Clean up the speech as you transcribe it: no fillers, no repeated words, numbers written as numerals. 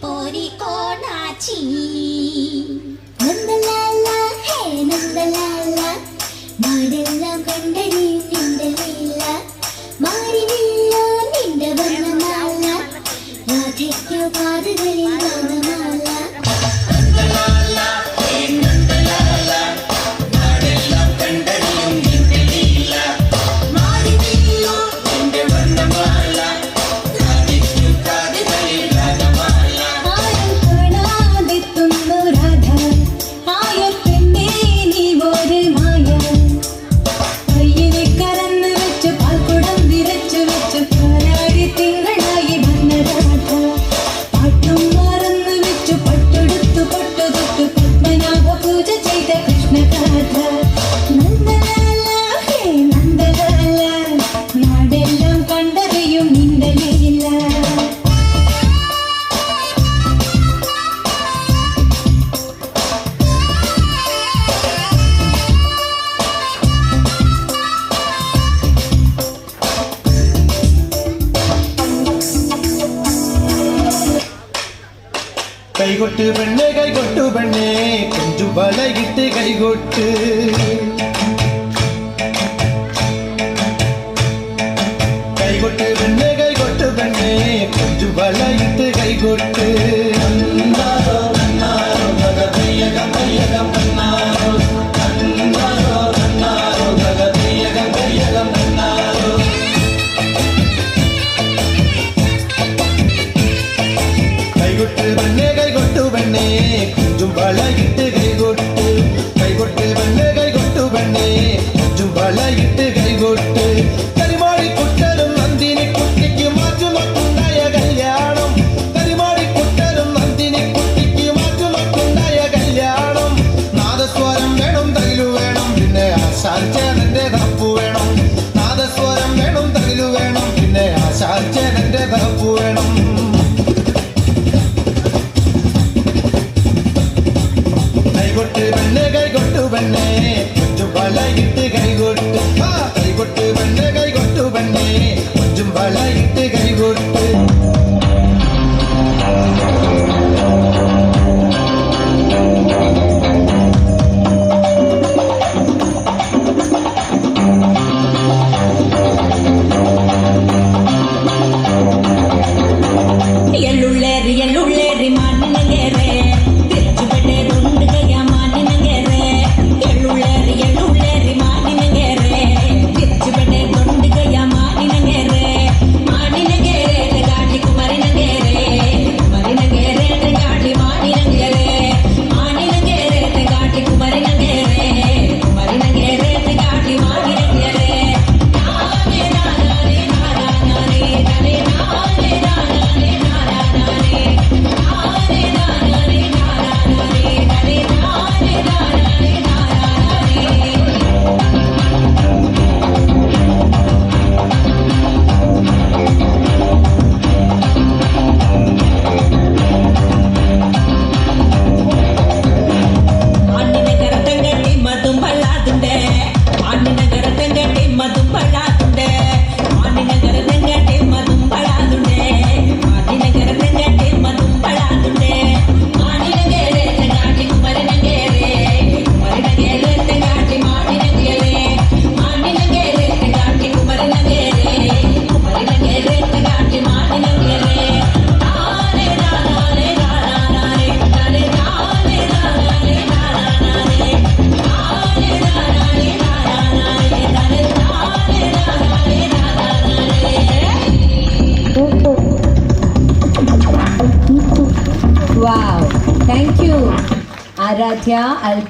പോരി കോണാച്ചി നന്ദലാല ഹേ നന്ദലാല നാടെല്ലാം കണ്ടടി നിന്റെ ലീല മാറിവില്ല നിന്റെ വർണ്ണമാല രാധയ്ക്കു പാതകളിൽ ഗാനമാല കൈകൊട്ട് പെണ്ണേ കൈകൊട്ടു പെണ്ണേ കൊഞ്ചു വലയിട്ട് കൈകൊട്ട് കൈകൊട്ട് പെണ്ണേ കൈകൊട്ടു പെണ്ണേ കൊഞ്ചു വലയിട്ട് കൈകൊട്ട് കൈകൊട്ട് പെണ്ണേ കൈകൊട്ടു പെണ്ണേ കൊഞ്ചും വളയിട്ട് കൈകൊട്ട് കൈകൊട്ട് പെണ്ണേ കൈകൊട്ടു പെണ്ണേ കൊഞ്ചും വളയിട്ട് കൈകൊട്ട് കരിമാടി കുട്ടരും നന്ദിനി കുട്ടിക്ക് മാറ്റുമൊട്ടുണ്ടായ കല്യാണം കരിമാടി കുട്ടരും നന്ദിനി കുട്ടിക്ക് മാറ്റുമൊട്ടുണ്ടായ കല്യാണം നാദസ്വരം വേണം തകിലു വേണം പിന്നെ ആശാചേതന്റെ തപ്പു വേണം നാദസ്വരം വേണം തകിലു വേണം പിന്നെ ആശാചേതന്റെ തപ്പു വേണം കൈകൊട്ട് പെണ്ണേ കൈകൊട്ടു പെണ്ണേ കൊഞ്ചും വളയിട്ട് കൈകൊട്ട് കൈകൊട്ട് പെണ്ണേ കൈകൊട്ടു പെണ്ണേ കൊഞ്ചും വളയിട്ട് കൈകൊട്ട് എള്ളുള്ളേറി എള്ളുള്ളേറി മണ്ണിനേറെ Wow, thank you, Aradhya.